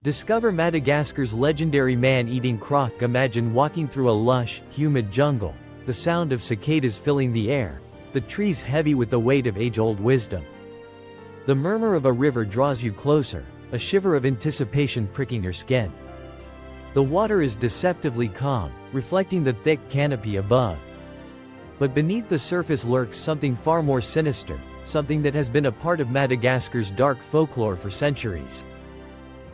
Discover Madagascar's legendary man-eating croc. Imagine walking through a lush, humid jungle, the sound of cicadas filling the air, the trees heavy with the weight of age-old wisdom. The murmur of a river draws you closer, a shiver of anticipation pricking your skin. The water is deceptively calm, reflecting the thick canopy above. But beneath the surface lurks something far more sinister, something that has been a part of Madagascar's dark folklore for centuries.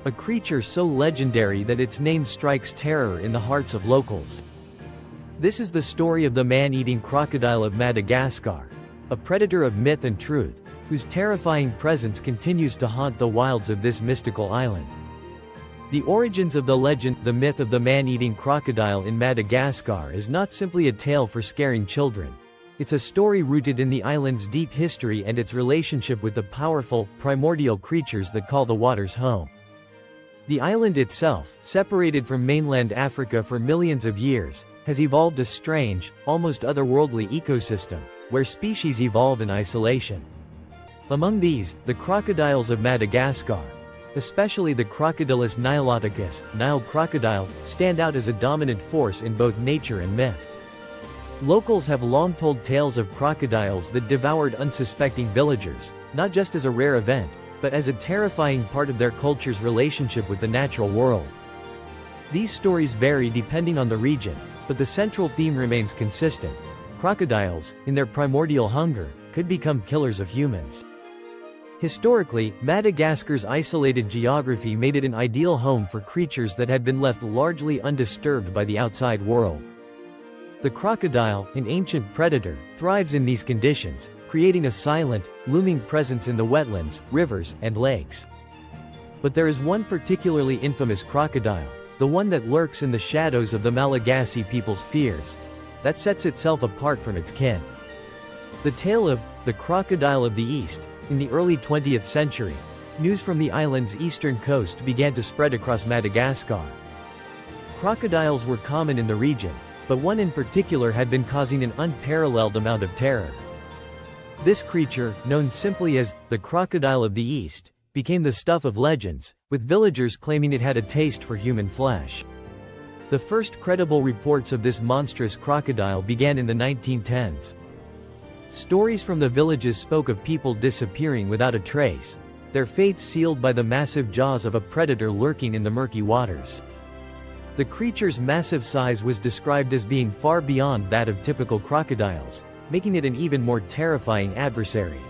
A creature so legendary that its name strikes terror in the hearts of locals. This is the story of the man-eating crocodile of Madagascar, a predator of myth and truth, whose terrifying presence continues to haunt the wilds of this mystical island. The origins of the legend, the myth of the man-eating crocodile in Madagascar, is not simply a tale for scaring children. It's a story rooted in the island's deep history and its relationship with the powerful, primordial creatures that call the waters home. The island itself, separated from mainland Africa for millions of years, has evolved a strange, almost otherworldly ecosystem, where species evolve in isolation. Among these, the crocodiles of Madagascar, especially the Crocodylus niloticus, Nile crocodile, stand out as a dominant force in both nature and myth. Locals have long told tales of crocodiles that devoured unsuspecting villagers, not just as a rare event, but as a terrifying part of their culture's relationship with the natural world. These stories vary depending on the region, but the central theme remains consistent. Crocodiles, in their primordial hunger, could become killers of humans. Historically, Madagascar's isolated geography made it an ideal home for creatures that had been left largely undisturbed by the outside world. The crocodile, an ancient predator, thrives in these conditions, creating a silent, looming presence in the wetlands, rivers, and lakes. But there is one particularly infamous crocodile, the one that lurks in the shadows of the Malagasy people's fears, that sets itself apart from its kin. The tale of the Crocodile of the East. In the early 20th century, news from the island's eastern coast began to spread across Madagascar. Crocodiles were common in the region, but one in particular had been causing an unparalleled amount of terror. This creature, known simply as the Crocodile of the East, became the stuff of legends, with villagers claiming it had a taste for human flesh. The first credible reports of this monstrous crocodile began in the 1910s. Stories from the villages spoke of people disappearing without a trace, their fates sealed by the massive jaws of a predator lurking in the murky waters. The creature's massive size was described as being far beyond that of typical crocodiles, making it an even more terrifying adversary.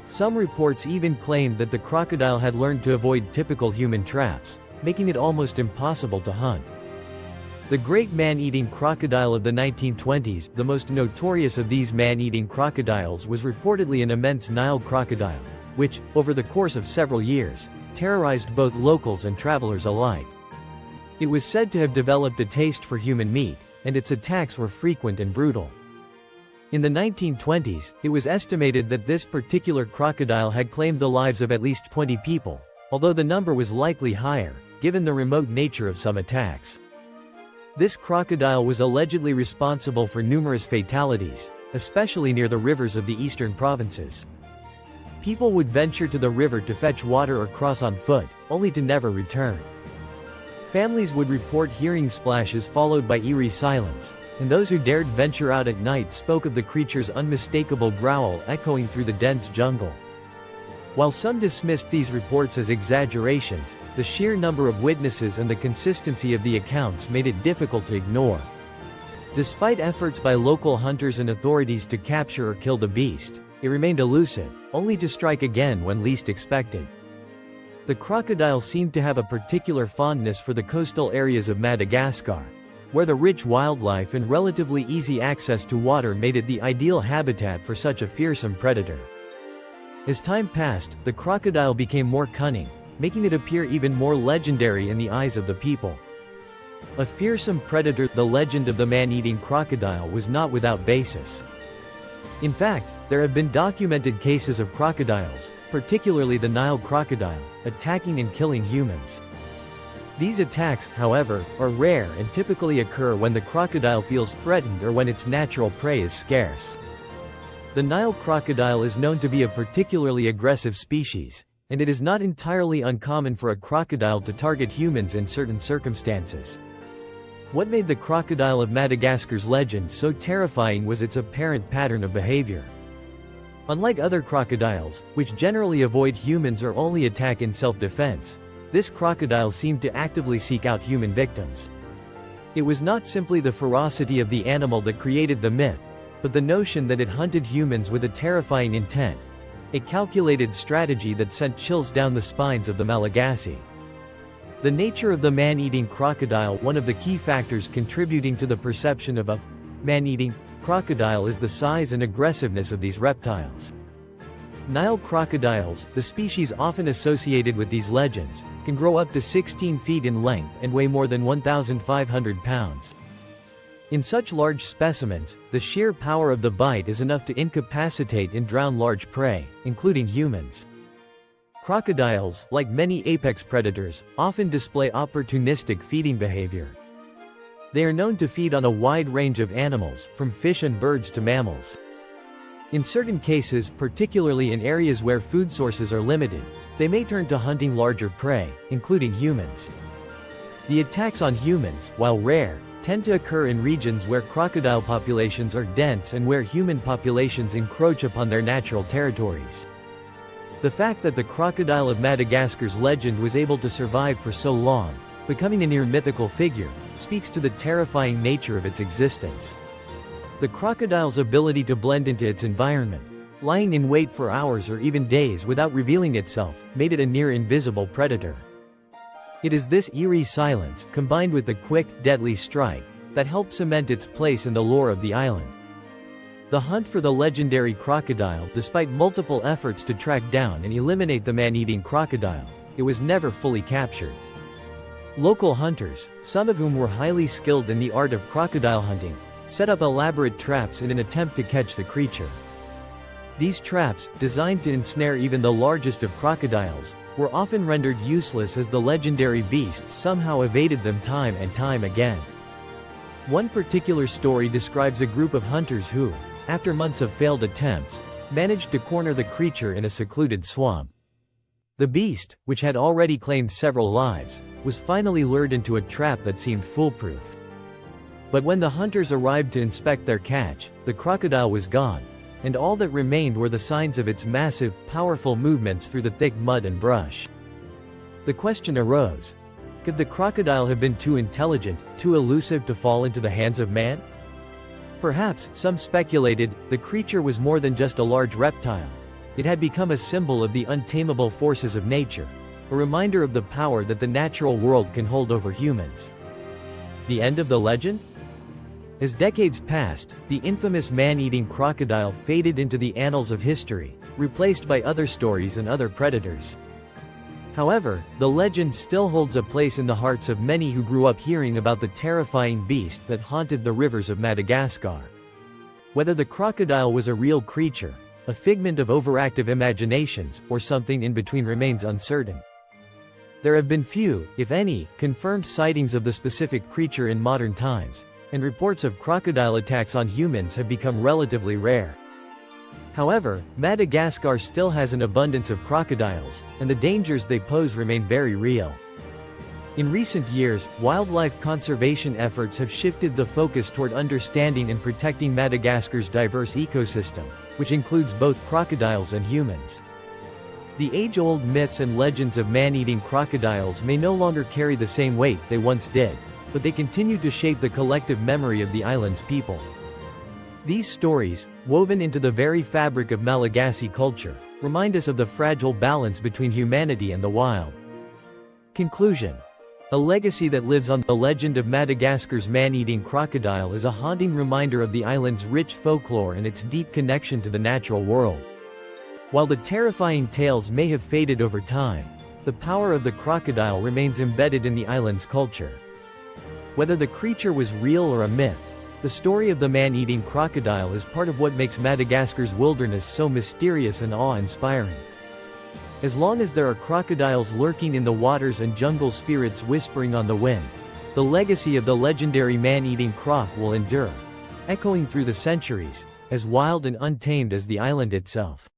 Some reports even claimed that the crocodile had learned to avoid typical human traps, making it almost impossible to hunt. The great man-eating crocodile of the 1920s, the most notorious of these man-eating crocodiles, was reportedly an immense Nile crocodile, which, over the course of several years, terrorized both locals and travelers alike. It was said to have developed a taste for human meat, and its attacks were frequent and brutal. In the 1920s, it was estimated that this particular crocodile had claimed the lives of at least 20 people, although the number was likely higher, given the remote nature of some attacks. This crocodile was allegedly responsible for numerous fatalities, especially near the rivers of the eastern provinces. People would venture to the river to fetch water or cross on foot, only to never return. Families would report hearing splashes followed by eerie silence, and those who dared venture out at night spoke of the creature's unmistakable growl echoing through the dense jungle. While some dismissed these reports as exaggerations, the sheer number of witnesses and the consistency of the accounts made it difficult to ignore. Despite efforts by local hunters and authorities to capture or kill the beast, it remained elusive, only to strike again when least expected. The crocodile seemed to have a particular fondness for the coastal areas of Madagascar, where the rich wildlife and relatively easy access to water made it the ideal habitat for such a fearsome predator. As time passed, the crocodile became more cunning, making it appear even more legendary in the eyes of the people. A fearsome predator, the legend of the man-eating crocodile was not without basis. In fact, there have been documented cases of crocodiles, particularly the Nile crocodile, attacking and killing humans. These attacks, however, are rare and typically occur when the crocodile feels threatened or when its natural prey is scarce. The Nile crocodile is known to be a particularly aggressive species, and it is not entirely uncommon for a crocodile to target humans in certain circumstances. What made the crocodile of Madagascar's legend so terrifying was its apparent pattern of behavior. Unlike other crocodiles, which generally avoid humans or only attack in self-defense, this crocodile seemed to actively seek out human victims. It was not simply the ferocity of the animal that created the myth, but the notion that it hunted humans with a terrifying intent, a calculated strategy that sent chills down the spines of the Malagasy. The nature of the man-eating crocodile. One of the key factors contributing to the perception of a man-eating crocodile is the size and aggressiveness of these reptiles. Nile crocodiles, the species often associated with these legends, can grow up to 16 feet in length and weigh more than 1,500 pounds. In such large specimens, the sheer power of the bite is enough to incapacitate and drown large prey, including humans. Crocodiles, like many apex predators, often display opportunistic feeding behavior. They are known to feed on a wide range of animals, from fish and birds to mammals. In certain cases, particularly in areas where food sources are limited, they may turn to hunting larger prey, including humans. The attacks on humans, while rare, tend to occur in regions where crocodile populations are dense and where human populations encroach upon their natural territories. The fact that the crocodile of Madagascar's legend was able to survive for so long, becoming a near-mythical figure, speaks to the terrifying nature of its existence. The crocodile's ability to blend into its environment, lying in wait for hours or even days without revealing itself, made it a near-invisible predator. It is this eerie silence, combined with the quick, deadly strike, that helped cement its place in the lore of the island. The hunt for the legendary crocodile. Despite multiple efforts to track down and eliminate the man-eating crocodile, it was never fully captured. Local hunters, some of whom were highly skilled in the art of crocodile hunting, set up elaborate traps in an attempt to catch the creature. These traps, designed to ensnare even the largest of crocodiles, were often rendered useless as the legendary beast somehow evaded them time and time again. One particular story describes a group of hunters who, after months of failed attempts, managed to corner the creature in a secluded swamp. The beast, which had already claimed several lives, was finally lured into a trap that seemed foolproof. But when the hunters arrived to inspect their catch, the crocodile was gone, and all that remained were the signs of its massive, powerful movements through the thick mud and brush. The question arose: could the crocodile have been too intelligent, too elusive to fall into the hands of man? Perhaps, some speculated, the creature was more than just a large reptile. It had become a symbol of the untamable forces of nature, a reminder of the power that the natural world can hold over humans. The end of the legend? As decades passed, the infamous man-eating crocodile faded into the annals of history, replaced by other stories and other predators. However, the legend still holds a place in the hearts of many who grew up hearing about the terrifying beast that haunted the rivers of Madagascar. Whether the crocodile was a real creature, a figment of overactive imaginations, or something in between remains uncertain. There have been few, if any, confirmed sightings of the specific creature in modern times, and reports of crocodile attacks on humans have become relatively rare. However, Madagascar still has an abundance of crocodiles, and the dangers they pose remain very real. In recent years, wildlife conservation efforts have shifted the focus toward understanding and protecting Madagascar's diverse ecosystem, which includes both crocodiles and humans. The age-old myths and legends of man-eating crocodiles may no longer carry the same weight they once did, but they continue to shape the collective memory of the island's people. These stories, woven into the very fabric of Malagasy culture, remind us of the fragile balance between humanity and the wild. Conclusion: a legacy that lives on. The legend of Madagascar's man-eating crocodile is a haunting reminder of the island's rich folklore and its deep connection to the natural world. While the terrifying tales may have faded over time, the power of the crocodile remains embedded in the island's culture. Whether the creature was real or a myth, the story of the man-eating crocodile is part of what makes Madagascar's wilderness so mysterious and awe-inspiring. As long as there are crocodiles lurking in the waters and jungle spirits whispering on the wind, the legacy of the legendary man-eating croc will endure, echoing through the centuries, as wild and untamed as the island itself.